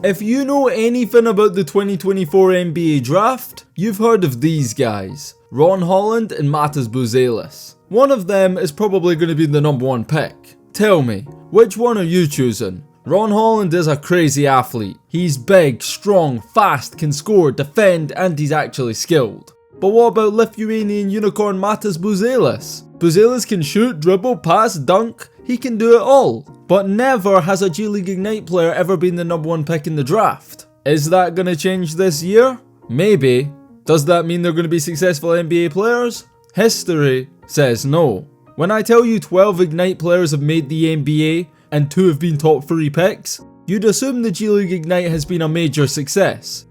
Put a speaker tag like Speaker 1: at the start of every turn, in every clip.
Speaker 1: If you know anything about the 2024 NBA draft, you've heard of these guys, Ron Holland and Matas Buzelis. One of them is probably going to be the number 1 pick. Tell me, which one are you choosing? Ron Holland is a crazy athlete. He's big, strong, fast, can score, defend, and he's actually skilled. But what about Lithuanian unicorn Matas Buzelis? Buzelis can shoot, dribble, pass, dunk, he can do it all. But never has a G League Ignite player ever been the number 1 pick in the draft. Is that going to change this year? Maybe. Does that mean they're going to be successful NBA players? History says no. When I tell you 12 Ignite players have made the NBA and 2 have been top 3 picks, you'd assume the G League Ignite has been a major success.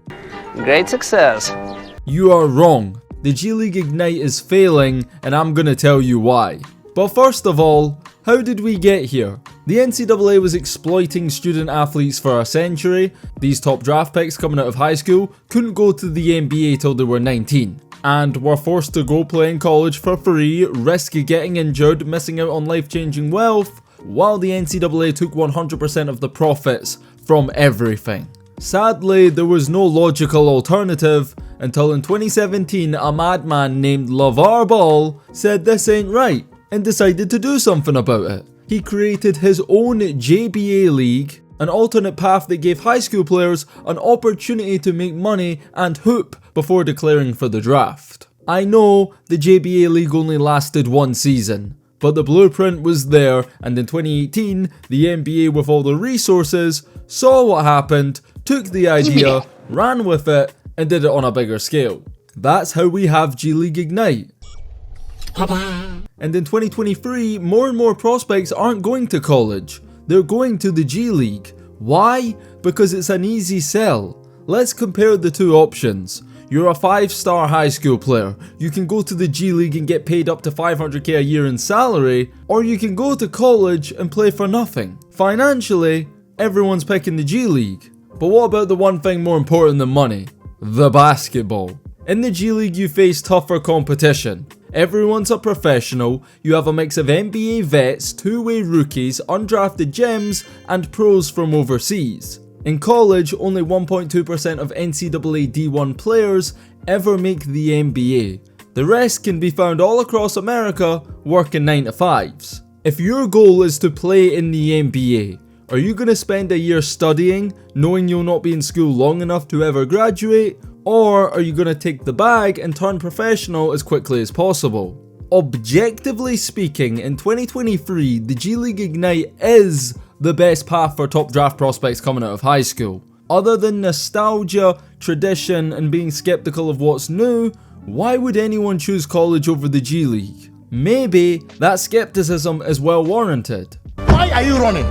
Speaker 2: Great success.
Speaker 1: You are wrong. The G League Ignite is failing, and I'm gonna tell you why. But first of all, how did we get here? The NCAA was exploiting student athletes for a century. These top draft picks coming out of high school couldn't go to the NBA till they were 19. And were forced to go play in college for free, risk getting injured, missing out on life-changing wealth, while the NCAA took 100% of the profits from everything. Sadly, there was no logical alternative until in 2017 a madman named LeVar Ball said this ain't right and decided to do something about it. He created his own JBA league, an alternate path that gave high school players an opportunity to make money and hoop before declaring for the draft. I know the JBA league only lasted 1 season, but the blueprint was there, and in 2018, the NBA with all the resources saw what happened, took the idea, ran with it, and did it on a bigger scale. That's how we have G League Ignite. And in 2023, more and more prospects aren't going to college. They're going to the G League. Why? Because it's an easy sell. Let's compare the 2 options. You're a 5-star high school player. You can go to the G League and get paid up to $500k a year in salary, or you can go to college and play for nothing. Financially, everyone's picking the G League. But what about the one thing more important than money? The basketball. In the G League, you face tougher competition. Everyone's a professional, you have a mix of NBA vets, 2-way rookies, undrafted gems, and pros from overseas. In college, only 1.2% of NCAA D1 players ever make the NBA. The rest can be found all across America working 9 to 5s. If your goal is to play in the NBA, are you going to spend a year studying, knowing you'll not be in school long enough to ever graduate? Or are you going to take the bag and turn professional as quickly as possible? Objectively speaking, in 2023, the G League Ignite is the best path for top draft prospects coming out of high school. Other than nostalgia, tradition, and being skeptical of what's new, why would anyone choose college over the G League? Maybe that skepticism is well warranted.
Speaker 3: Why are you running?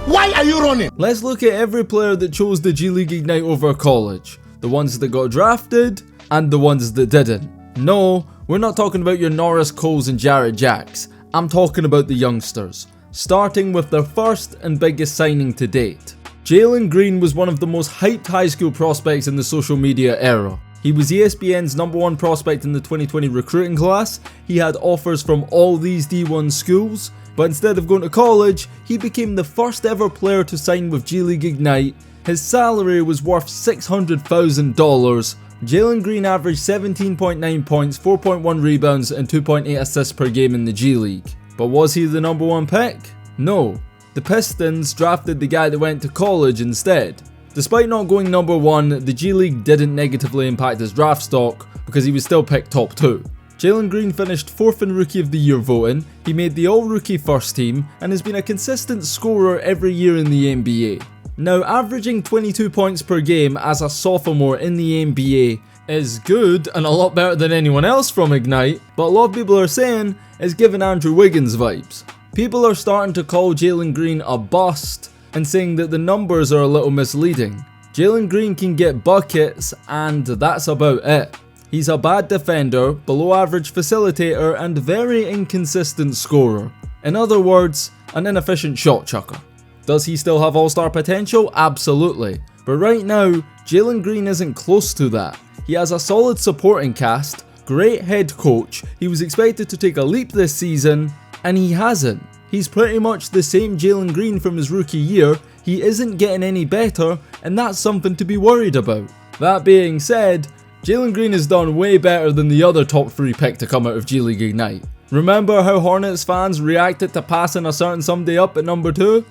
Speaker 3: Why are you running?
Speaker 1: Let's look at every player that chose the G League Ignite over college. The ones that got drafted, and the ones that didn't. No, we're not talking about your Norris Coles and Jarrett Jacks. I'm talking about the youngsters. Starting with their first and biggest signing to date. Jalen Green was one of the most hyped high school prospects in the social media era. He was ESPN's number 1 prospect in the 2020 recruiting class. He had offers from all these D1 schools, but instead of going to college, he became the first ever player to sign with G League Ignite. His salary was worth $600,000. Jalen Green averaged 17.9 points, 4.1 rebounds, and 2.8 assists per game in the G League. But was he the number 1 pick? No. The Pistons drafted the guy that went to college instead. Despite not going number 1, the G League didn't negatively impact his draft stock because he was still picked top 2. Jalen Green finished 4th in Rookie of the Year voting, he made the All-Rookie first team, and has been a consistent scorer every year in the NBA. Now, averaging 22 points per game as a sophomore in the NBA is good and a lot better than anyone else from Ignite, but a lot of people are saying it's giving Andrew Wiggins vibes. People are starting to call Jalen Green a bust and saying that the numbers are a little misleading. Jalen Green can get buckets and that's about it. He's a bad defender, below average facilitator, and very inconsistent scorer. In other words, an inefficient shot chucker. Does he still have all-star potential? Absolutely. But right now, Jalen Green isn't close to that. He has a solid supporting cast, great head coach, he was expected to take a leap this season, and he hasn't. He's pretty much the same Jalen Green from his rookie year. he isn't getting any better, and that's something to be worried about. That being said, Jalen Green has done way better than the other top 3 pick to come out of G League Ignite. Remember how Hornets fans reacted to passing a certain someday up at number 2?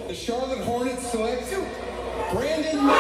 Speaker 4: The Charlotte Hornets select Brandon Miller.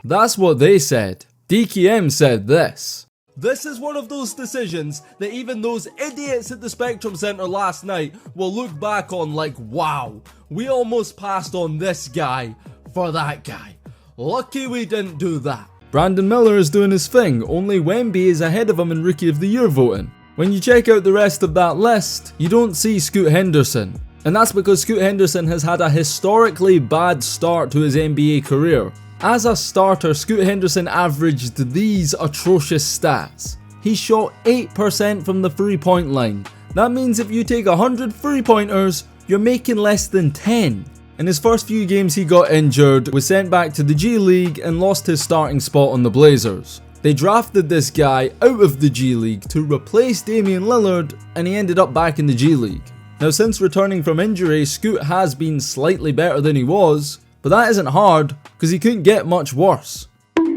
Speaker 1: That's what they said. DKM said this. This is one of those decisions that even those idiots at the Spectrum Center last night will look back on like, wow, we almost passed on this guy for that guy. Lucky we didn't do that. Brandon Miller is doing his thing, only Wemby is ahead of him in Rookie of the Year voting. When you check out the rest of that list, you don't see Scoot Henderson. And that's because Scoot Henderson has had a historically bad start to his NBA career. As a starter, Scoot Henderson averaged these atrocious stats. He shot 8% from the 3-point line. That means if you take 100 3-pointers, you're making less than 10. In his first few games he got injured, was sent back to the G League and lost his starting spot on the Blazers. They drafted this guy out of the G League to replace Damian Lillard, and he ended up back in the G League. Now since returning from injury, Scoot has been slightly better than he was, but that isn't hard, because he couldn't get much worse.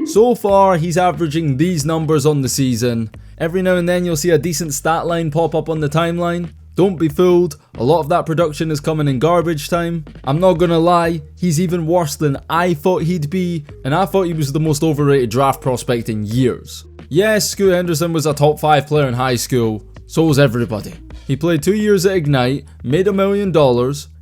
Speaker 1: So far, he's averaging these numbers on the season. Every now and then you'll see a decent stat line pop up on the timeline. Don't be fooled, a lot of that production is coming in garbage time. I'm not gonna lie, he's even worse than I thought he'd be, and I thought he was the most overrated draft prospect in years. Yes, Scoot Henderson was a top 5 player in high school, so was everybody. He played 2 years at Ignite, made $1 million.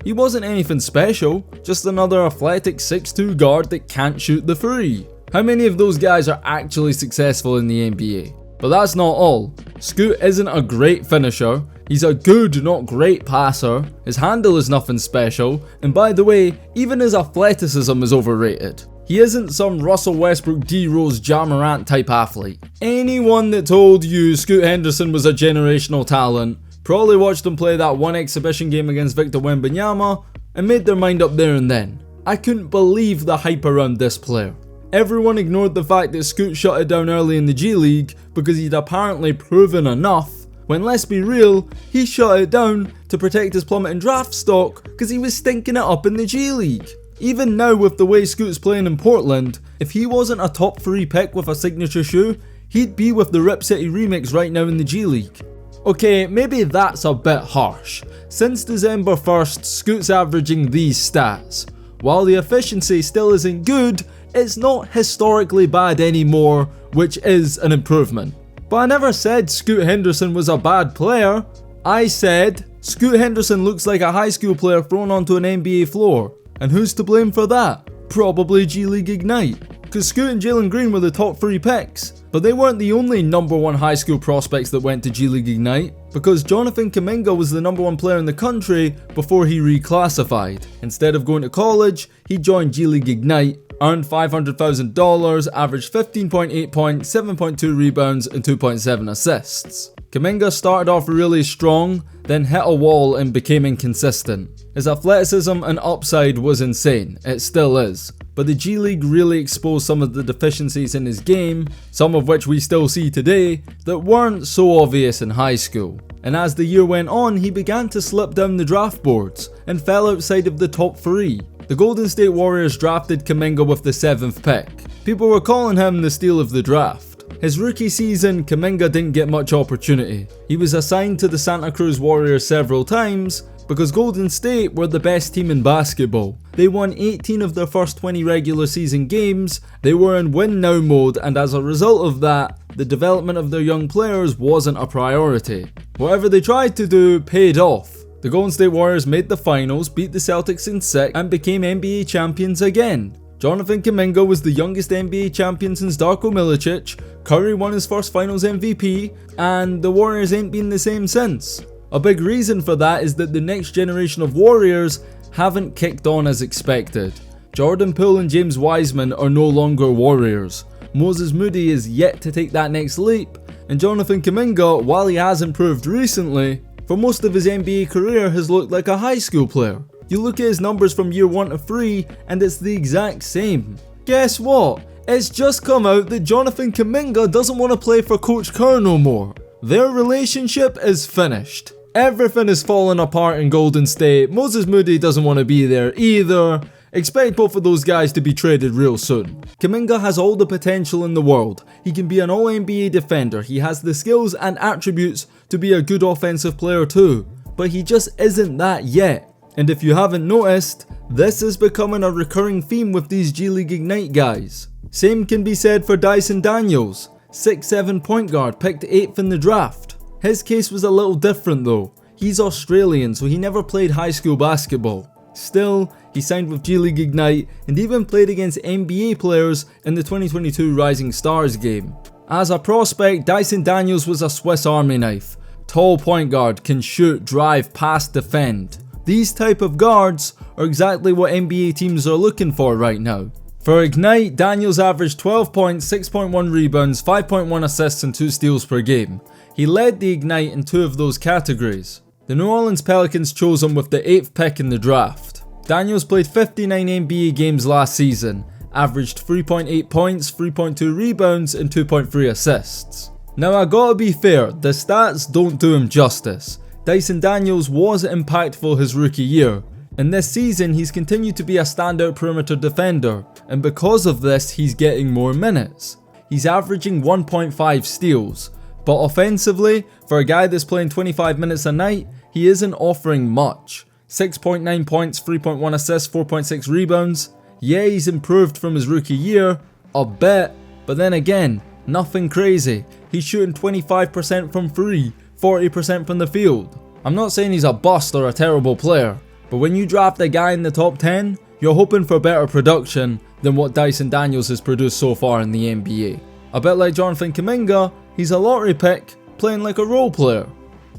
Speaker 1: He wasn't anything special, just another athletic 6'2 guard that can't shoot the free. How many of those guys are actually successful in the NBA? But that's not all. Scoot isn't a great finisher, he's a good, not great passer, his handle is nothing special, and by the way, even his athleticism is overrated. He isn't some Russell Westbrook, D Rose, Ja Morant type athlete. Anyone that told you Scoot Henderson was a generational talent probably watched him play that one exhibition game against Victor Wembanyama and made their mind up there and then. I couldn't believe the hype around this player. Everyone ignored the fact that Scoot shut it down early in the G League because he'd apparently proven enough, when let's be real, he shut it down to protect his plummeting draft stock because he was stinking it up in the G League. Even now with the way Scoot's playing in Portland, if he wasn't a top 3 pick with a signature shoe, he'd be with the Rip City remix right now in the G League. Okay, maybe that's a bit harsh. Since December 1st, Scoot's averaging these stats. While the efficiency still isn't good, it's not historically bad anymore, which is an improvement. But I never said Scoot Henderson was a bad player. I said, Scoot Henderson looks like a high school player thrown onto an NBA floor. And who's to blame for that? Probably G League Ignite. Because Scoot and Jalen Green were the top 3 picks. But they weren't the only number 1 high school prospects that went to G League Ignite, because Jonathan Kuminga was the number 1 player in the country before he reclassified. Instead of going to college, he joined G League Ignite, earned $500,000, averaged 15.8 points, 7.2 rebounds, and 2.7 assists. Kuminga started off really strong, then hit a wall and became inconsistent. His athleticism and upside was insane, it still is, but the G League really exposed some of the deficiencies in his game, some of which we still see today, that weren't so obvious in high school. And as the year went on, he began to slip down the draft boards, and fell outside of the top 3. The Golden State Warriors drafted Kuminga with the 7th pick. People were calling him the steal of the draft. His rookie season, Kuminga didn't get much opportunity. He was assigned to the Santa Cruz Warriors several times, because Golden State were the best team in basketball. They won 18 of their first 20 regular season games, they were in win now mode, and as a result of that, the development of their young players wasn't a priority. Whatever they tried to do paid off. The Golden State Warriors made the finals, beat the Celtics in 6, and became NBA champions again. Jonathan Kuminga was the youngest NBA champion since Darko Milicic, Curry won his first finals MVP, and the Warriors ain't been the same since. A big reason for that is that the next generation of Warriors haven't kicked on as expected. Jordan Poole and James Wiseman are no longer Warriors. Moses Moody is yet to take that next leap, and Jonathan Kuminga, while he has improved recently, for most of his NBA career has looked like a high school player. You look at his numbers from year 1 to 3 and it's the exact same. Guess what? It's just come out that Jonathan Kuminga doesn't want to play for Coach Kerr no more. Their relationship is finished. Everything is falling apart in Golden State. Moses Moody doesn't want to be there either. Expect both of those guys to be traded real soon. Kuminga has all the potential in the world. He can be an all-NBA defender. He has the skills and attributes to be a good offensive player too. But he just isn't that yet. And if you haven't noticed, this is becoming a recurring theme with these G League Ignite guys. Same can be said for Dyson Daniels, 6'7" point guard, picked 8th in the draft. His case was a little different though. He's Australian, so he never played high school basketball. Still, he signed with G League Ignite and even played against NBA players in the 2022 Rising Stars game. As a prospect, Dyson Daniels was a Swiss Army knife. Tall point guard, can shoot, drive, pass, defend. These type of guards are exactly what NBA teams are looking for right now. For Ignite, Daniels averaged 12 points, 6.1 rebounds, 5.1 assists and 2 steals per game. He led the Ignite in 2 of those categories. The New Orleans Pelicans chose him with the 8th pick in the draft. Daniels played 59 NBA games last season, averaged 3.8 points, 3.2 rebounds and 2.3 assists. Now I gotta be fair, the stats don't do him justice. Dyson Daniels was impactful his rookie year, and this season he's continued to be a standout perimeter defender, and because of this he's getting more minutes. He's averaging 1.5 steals, but offensively, for a guy that's playing 25 minutes a night, he isn't offering much. 6.9 points, 3.1 assists, 4.6 rebounds. Yeah, he's improved from his rookie year, a bit, but then again, nothing crazy. He's shooting 25% from 3, 40% from the field. I'm not saying he's a bust or a terrible player, but when you draft a guy in the top 10, you're hoping for better production than what Dyson Daniels has produced so far in the NBA. A bit like Jonathan Kuminga, he's a lottery pick, playing like a role player.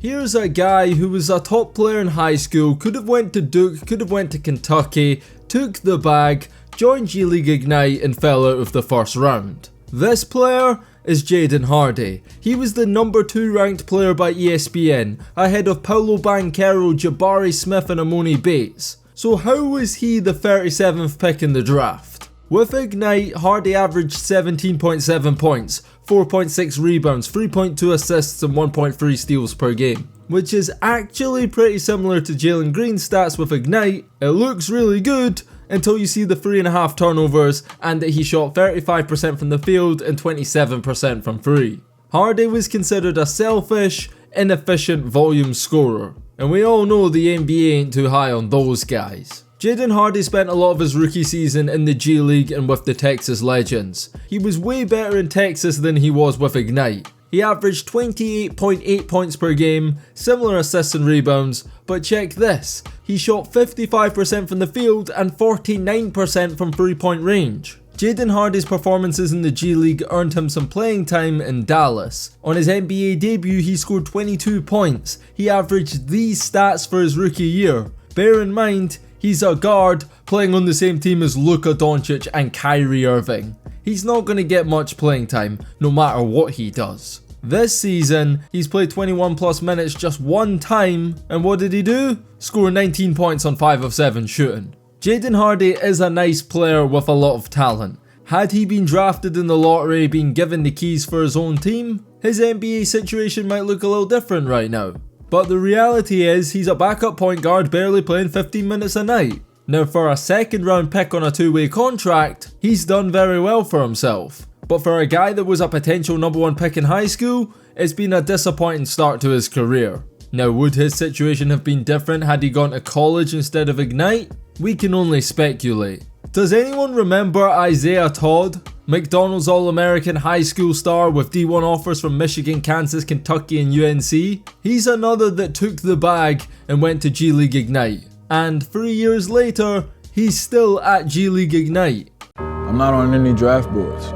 Speaker 1: Here's a guy who was a top player in high school, could have went to Duke, could have went to Kentucky, took the bag, joined G League Ignite and fell out of the first round. This player is Jaden Hardy. He was the number 2 ranked player by ESPN, ahead of Paolo Banchero, Jabari Smith and Amoni Bates. So how was he the 37th pick in the draft? With Ignite, Hardy averaged 17.7 points, 4.6 rebounds, 3.2 assists and 1.3 steals per game, which is actually pretty similar to Jalen Green's stats with Ignite. It looks really good until you see the 3.5 turnovers and that he shot 35% from the field and 27% from 3. Hardy was considered a selfish, inefficient volume scorer, and we all know the NBA ain't too high on those guys. Jaden Hardy spent a lot of his rookie season in the G League and with the Texas Legends. He was way better in Texas than he was with Ignite. He averaged 28.8 points per game, similar assists and rebounds, but check this, he shot 55% from the field and 49% from 3-point range. Jaden Hardy's performances in the G League earned him some playing time in Dallas. On his NBA debut he scored 22 points, he averaged these stats for his rookie year. Bear in mind, he's a guard playing on the same team as Luka Doncic and Kyrie Irving. He's not going to get much playing time, no matter what he does. This season, he's played 21 plus minutes just one time, and what did he do? Score 19 points on 5 of 7 shooting. Jaden Hardy is a nice player with a lot of talent. Had he been drafted in the lottery, been given the keys for his own team, his NBA situation might look a little different right now. But the reality is, he's a backup point guard barely playing 15 minutes a night. Now for a second round pick on a 2-way contract, he's done very well for himself. But for a guy that was a potential number 1 pick in high school, it's been a disappointing start to his career. Now would his situation have been different had he gone to college instead of Ignite? We can only speculate. Does anyone remember Isaiah Todd? McDonald's All-American high school star with D1 offers from Michigan, Kansas, Kentucky and UNC? He's another that took the bag and went to G League Ignite. And 3 years later, he's still at G League Ignite.
Speaker 5: I'm not on any draft boards.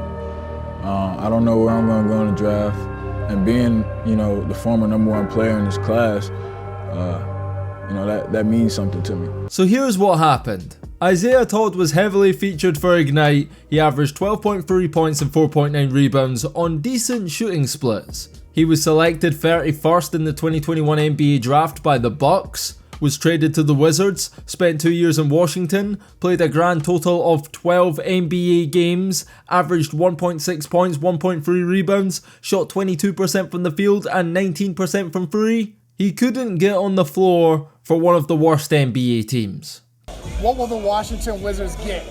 Speaker 5: I don't know where I'm going to go in the draft. And being, the former number 1 player in this class, that means something to me.
Speaker 1: So here's what happened. Isaiah Todd was heavily featured for Ignite. He averaged 12.3 points and 4.9 rebounds on decent shooting splits. He was selected 31st in the 2021 NBA draft by the Bucks. was traded to the Wizards, spent 2 years in Washington, played a grand total of 12 NBA games, averaged 1.6 points, 1.3 rebounds, shot 22% from the field and 19% from free. He couldn't get on the floor for one of the worst NBA teams.
Speaker 4: What will the Washington Wizards get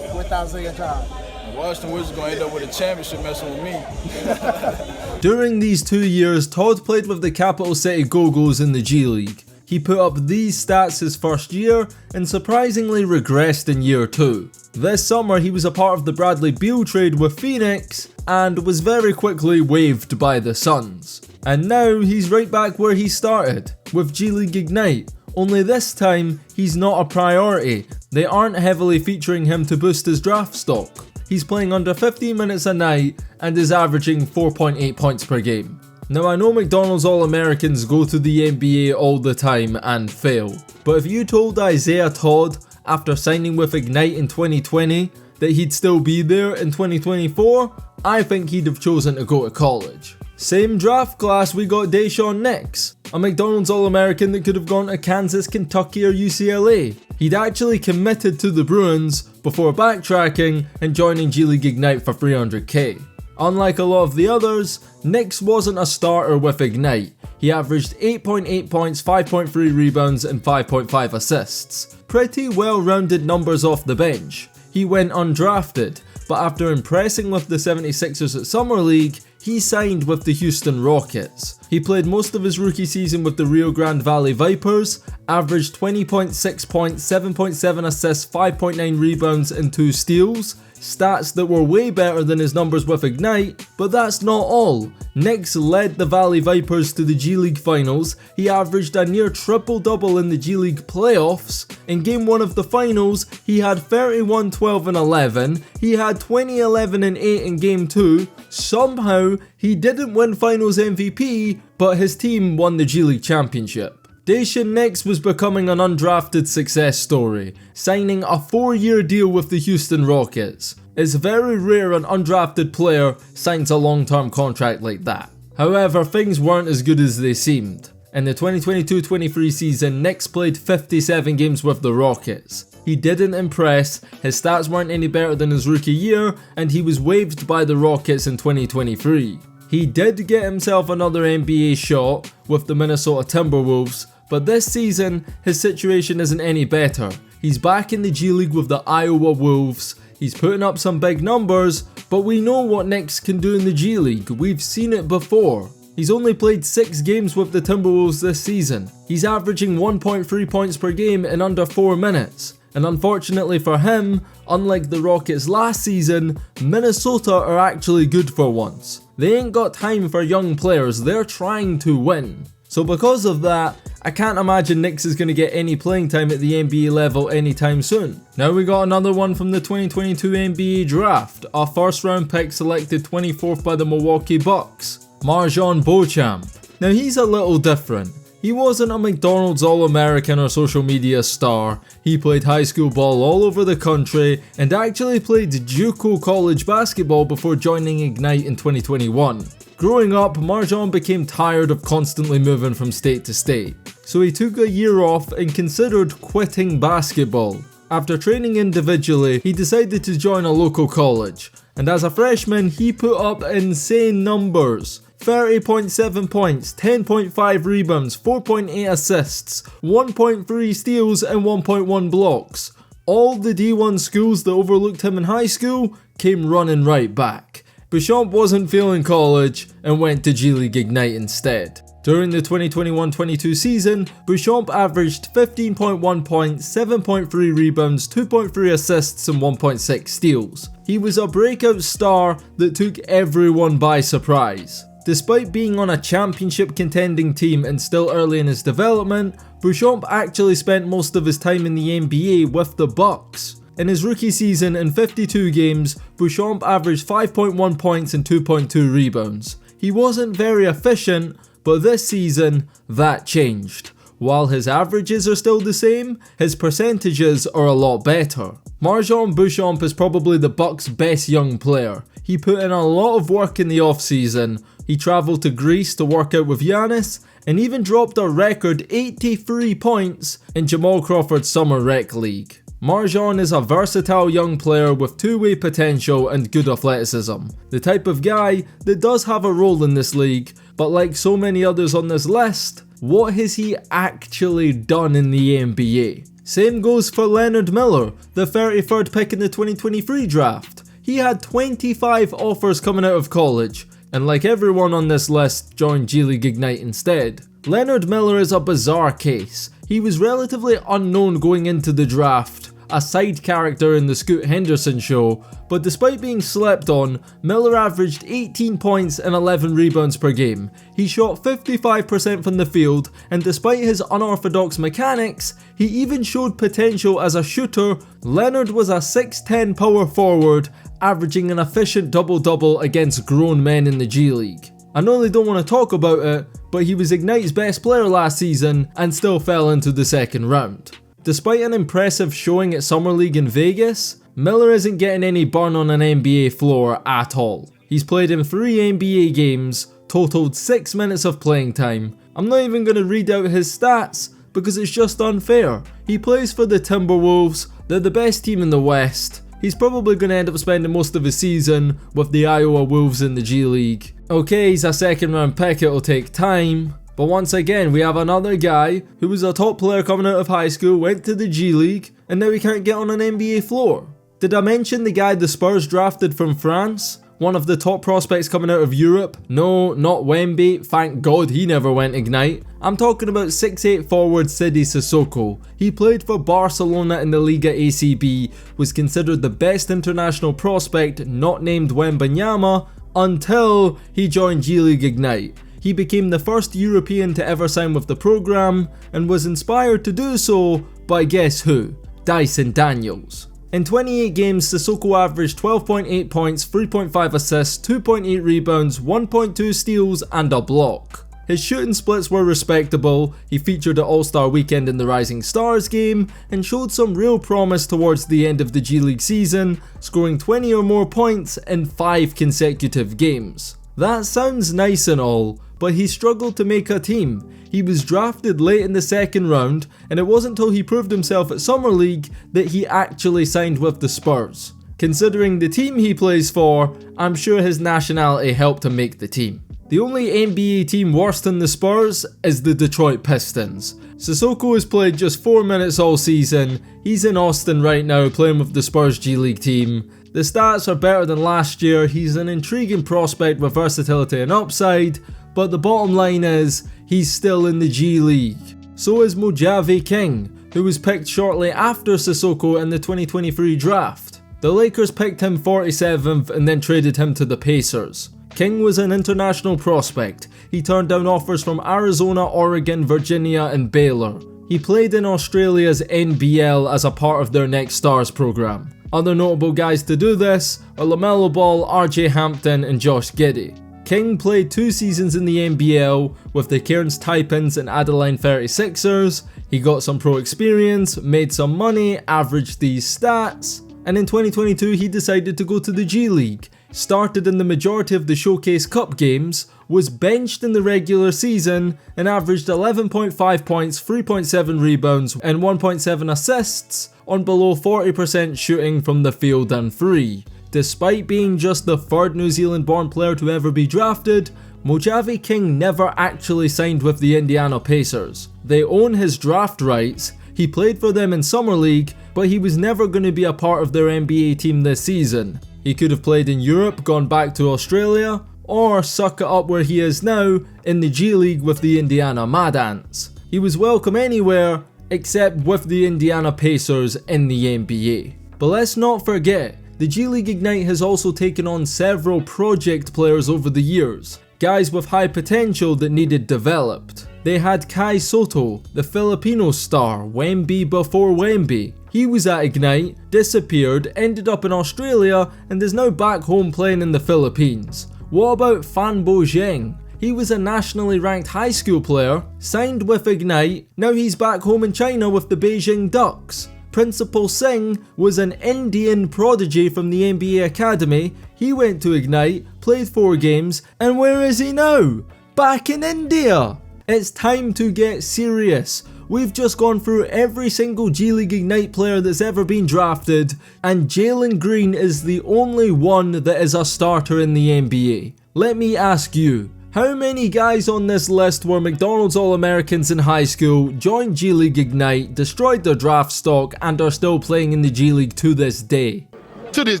Speaker 4: with Isaiah Todd?
Speaker 5: The Washington Wizards going to end up with a championship messing with me.
Speaker 1: During these 2 years, Todd played with the Capital City Go-Go's in the G League. He put up these stats his first year and surprisingly regressed in year 2. This summer he was a part of the Bradley Beal trade with Phoenix and was very quickly waived by the Suns. And now he's right back where he started, with G League Ignite. Only this time, he's not a priority. They aren't heavily featuring him to boost his draft stock. He's playing under 15 minutes a night and is averaging 4.8 points per game. Now I know McDonald's All-Americans go to the NBA all the time and fail, but if you told Isaiah Todd after signing with Ignite in 2020 that he'd still be there in 2024, I think he'd have chosen to go to college. Same draft class, we got Daishen Nix, a McDonald's All-American that could have gone to Kansas, Kentucky or UCLA. He'd actually committed to the Bruins before backtracking and joining G League Ignite for $300k. Unlike a lot of the others, Nix wasn't a starter with Ignite. He averaged 8.8 points, 5.3 rebounds and 5.5 assists. Pretty well-rounded numbers off the bench. He went undrafted, but after impressing with the 76ers at Summer League, he signed with the Houston Rockets. He played most of his rookie season with the Rio Grande Valley Vipers, averaged 20.6 points, 7.7 assists, 5.9 rebounds and 2 steals, stats that were way better than his numbers with Ignite, but that's not all. Nix led the Valley Vipers to the G League Finals, he averaged a near triple-double in the G League Playoffs. In Game 1 of the Finals, he had 31, 12 and 11, he had 20, 11 and 8 in Game 2, somehow he didn't win Finals MVP, but his team won the G League Championship. Daishen Nix was becoming an undrafted success story, signing a 4-year deal with the Houston Rockets. It's very rare an undrafted player signs a long-term contract like that. However, things weren't as good as they seemed. In the 2022-23 season, Nix played 57 games with the Rockets. He didn't impress, his stats weren't any better than his rookie year, and he was waived by the Rockets in 2023. He did get himself another NBA shot with the Minnesota Timberwolves, but this season, his situation isn't any better. He's back in the G League with the Iowa Wolves, he's putting up some big numbers, but we know what Nix can do in the G League, we've seen it before. He's only played 6 games with the Timberwolves this season. He's averaging 1.3 points per game in under 4 minutes. And unfortunately for him, unlike the Rockets last season, Minnesota are actually good for once. They ain't got time for young players, they're trying to win. So because of that, I can't imagine Nix is going to get any playing time at the NBA level anytime soon. Now we got another one from the 2022 NBA draft, a first round pick selected 24th by the Milwaukee Bucks, Marjon Beauchamp. Now he's a little different. He wasn't a McDonald's All-American or social media star. He played high school ball all over the country and actually played JUCO college basketball before joining Ignite in 2021. Growing up, Marjon became tired of constantly moving from state to state, so he took a year off and considered quitting basketball. After training individually, he decided to join a local college, and as a freshman, he put up insane numbers. 30.7 points, 10.5 rebounds, 4.8 assists, 1.3 steals and 1.1 blocks. All the D1 schools that overlooked him in high school came running right back. Beauchamp wasn't feeling college and went to G League Ignite instead. During the 2021-22 season, Beauchamp averaged 15.1 points, 7.3 rebounds, 2.3 assists and 1.6 steals. He was a breakout star that took everyone by surprise. Despite being on a championship contending team and still early in his development, Beauchamp actually spent most of his time in the NBA with the Bucks. In his rookie season in 52 games, Beauchamp averaged 5.1 points and 2.2 rebounds. He wasn't very efficient, but this season, that changed. While his averages are still the same, his percentages are a lot better. Marjon Beauchamp is probably the Bucks' best young player. He put in a lot of work in the offseason, He travelled to Greece to work out with Giannis, and even dropped a record 83 points in Jamal Crawford's Summer Rec League. Marjon is a versatile young player with two-way potential and good athleticism. The type of guy that does have a role in this league, but like so many others on this list, what has he actually done in the NBA? Same goes for Leonard Miller, the 33rd pick in the 2023 draft. He had 25 offers coming out of college, and like everyone on this list, joined G League Ignite instead. Leonard Miller is a bizarre case. He was relatively unknown going into the draft, a side character in the Scoot Henderson show, but despite being slept on, Miller averaged 18 points and 11 rebounds per game. He shot 55% from the field, and despite his unorthodox mechanics, he even showed potential as a shooter. Leonard was a 6'10" power forward, averaging an efficient double-double against grown men in the G League. I know they don't want to talk about it, but he was Ignite's best player last season and still fell into the second round. Despite an impressive showing at Summer League in Vegas, Miller isn't getting any burn on an NBA floor at all. He's played in 3 NBA games, totaled 6 minutes of playing time. I'm not even going to read out his stats because it's just unfair. He plays for the Timberwolves, they're the best team in the West. He's probably going to end up spending most of his season with the Iowa Wolves in the G League. Okay, he's a second round pick, it'll take time. But once again, we have another guy who was a top player coming out of high school, went to the G League, and now he can't get on an NBA floor. Did I mention the guy the Spurs drafted from France? One of the top prospects coming out of Europe? No, not Wemby, thank God he never went Ignite. I'm talking about 6'8" forward Sidy Cissoko. He played for Barcelona in the Liga ACB, was considered the best international prospect not named Wembanyama until he joined G League Ignite. He became the first European to ever sign with the program and was inspired to do so by guess who? Dyson Daniels. In 28 games, Cissoko averaged 12.8 points, 3.5 assists, 2.8 rebounds, 1.2 steals and a block. His shooting splits were respectable, he featured at All-Star Weekend in the Rising Stars game and showed some real promise towards the end of the G League season, scoring 20 or more points in 5 consecutive games. That sounds nice and all, but he struggled to make a team. He was drafted late in the second round, and it wasn't until he proved himself at Summer League that he actually signed with the Spurs. Considering the team he plays for, I'm sure his nationality helped him make the team. The only NBA team worse than the Spurs is the Detroit Pistons. Cissoko has played just 4 minutes all season. He's in Austin right now playing with the Spurs G League team. The stats are better than last year. He's an intriguing prospect with versatility and upside, but the bottom line is he's still in the G League. So is Mojave King, who was picked shortly after Cissoko in the 2023 draft. The Lakers picked him 47th and then traded him to the Pacers. King was an international prospect. He turned down offers from Arizona, Oregon, Virginia and Baylor. He played in Australia's NBL as a part of their Next Stars program. Other notable guys to do this are LaMelo Ball, RJ Hampton and Josh Giddey. King played 2 seasons in the NBL with the Cairns Taipans and Adeline 36ers. He got some pro experience, made some money, averaged these stats, and in 2022 he decided to go to the G League. Started in the majority of the Showcase Cup games, was benched in the regular season and averaged 11.5 points, 3.7 rebounds and 1.7 assists on below 40% shooting from the field and free. Despite being just the 3rd New Zealand born player to ever be drafted, Mojave King never actually signed with the Indiana Pacers. They own his draft rights, he played for them in Summer League, but he was never going to be a part of their NBA team this season. He could have played in Europe, gone back to Australia, or suck it up where he is now in the G League with the Indiana Mad Ants. He was welcome anywhere except with the Indiana Pacers in the NBA. But let's not forget, the G League Ignite has also taken on several project players over the years, guys with high potential that needed developed. They had Kai Soto, the Filipino star, Wemby before Wemby. He was at Ignite, disappeared, ended up in Australia and is now back home playing in the Philippines. What about Fanbo Zheng? He was a nationally ranked high school player, signed with Ignite, now he's back home in China with the Beijing Ducks. Principal Singh was an Indian prodigy from the NBA Academy. He went to Ignite, played 4 games, and where is he now? Back in India! It's time to get serious. We've just gone through every single G League Ignite player that's ever been drafted, and Jalen Green is the only one that is a starter in the NBA. Let me ask you, how many guys on this list were McDonald's All-Americans in high school, joined G League Ignite, destroyed their draft stock, and are still playing in the G League to this day?
Speaker 3: To this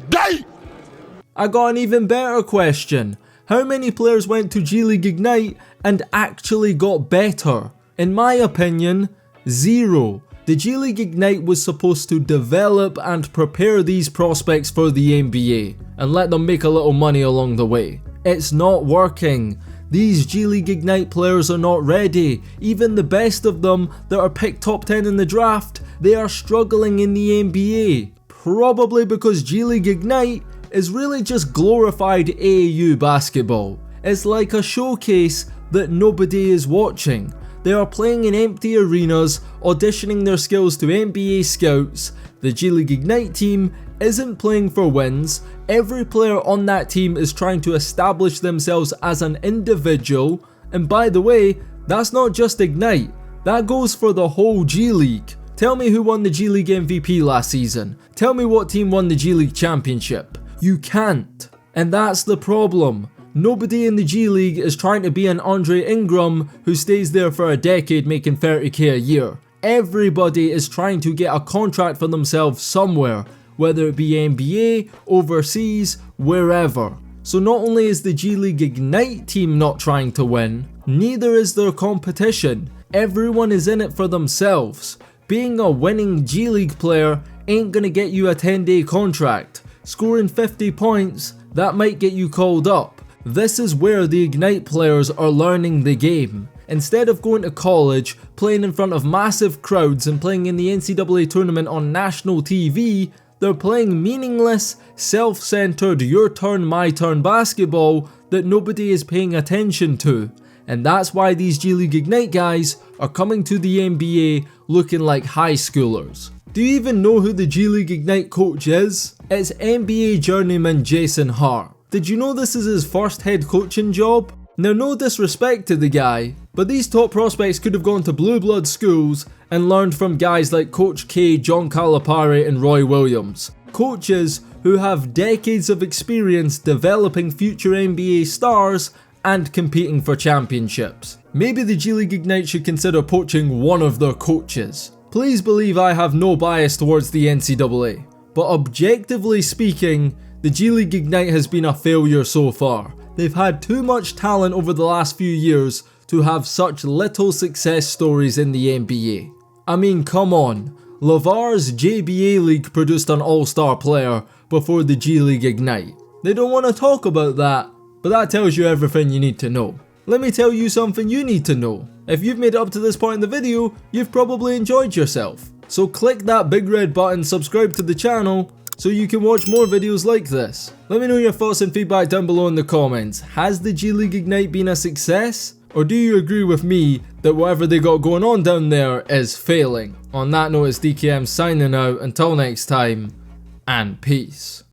Speaker 3: day!
Speaker 1: I got an even better question. How many players went to G League Ignite and actually got better? In my opinion, 0. The G League Ignite was supposed to develop and prepare these prospects for the NBA and let them make a little money along the way. It's not working. These G League Ignite players are not ready. Even the best of them that are picked top 10 in the draft, they are struggling in the NBA. Probably because G League Ignite is really just glorified AAU basketball. It's like a showcase that nobody is watching. They are playing in empty arenas, auditioning their skills to NBA scouts. The G League Ignite team isn't playing for wins. Every player on that team is trying to establish themselves as an individual. And by the way, that's not just Ignite. That goes for the whole G League. Tell me who won the G League MVP last season. Tell me what team won the G League Championship. You can't. And that's the problem. Nobody in the G League is trying to be an Andre Ingram who stays there for a decade making 30k a year. Everybody is trying to get a contract for themselves somewhere, whether it be NBA, overseas, wherever. So not only is the G League Ignite team not trying to win, neither is their competition. Everyone is in it for themselves. Being a winning G League player ain't gonna get you a 10-day contract. Scoring 50 points, that might get you called up. This is where the Ignite players are learning the game. Instead of going to college, playing in front of massive crowds and playing in the NCAA tournament on national TV, they're playing meaningless, self-centered, your turn, my turn basketball that nobody is paying attention to. And that's why these G League Ignite guys are coming to the NBA looking like high schoolers. Do you even know who the G League Ignite coach is? It's NBA journeyman Jaden Hardy. Did you know this is his first head coaching job? Now, no disrespect to the guy, but these top prospects could have gone to blue blood schools and learned from guys like Coach K, John Calipari and Roy Williams. Coaches who have decades of experience developing future NBA stars and competing for championships. Maybe the G League Ignite should consider poaching one of their coaches. Please believe I have no bias towards the NCAA, but objectively speaking, the G League Ignite has been a failure so far. They've had too much talent over the last few years to have such little success stories in the NBA. I mean, come on. LeVar's JBA League produced an all-star player before the G League Ignite. They don't want to talk about that, but that tells you everything you need to know. Let me tell you something you need to know. If you've made it up to this point in the video, you've probably enjoyed yourself. So click that big red button, subscribe to the channel, so you can watch more videos like this. Let me know your thoughts and feedback down below in the comments. Has the G League Ignite been a success? Or do you agree with me that whatever they got going on down there is failing? On that note, it's DKM signing out. Until next time, and peace.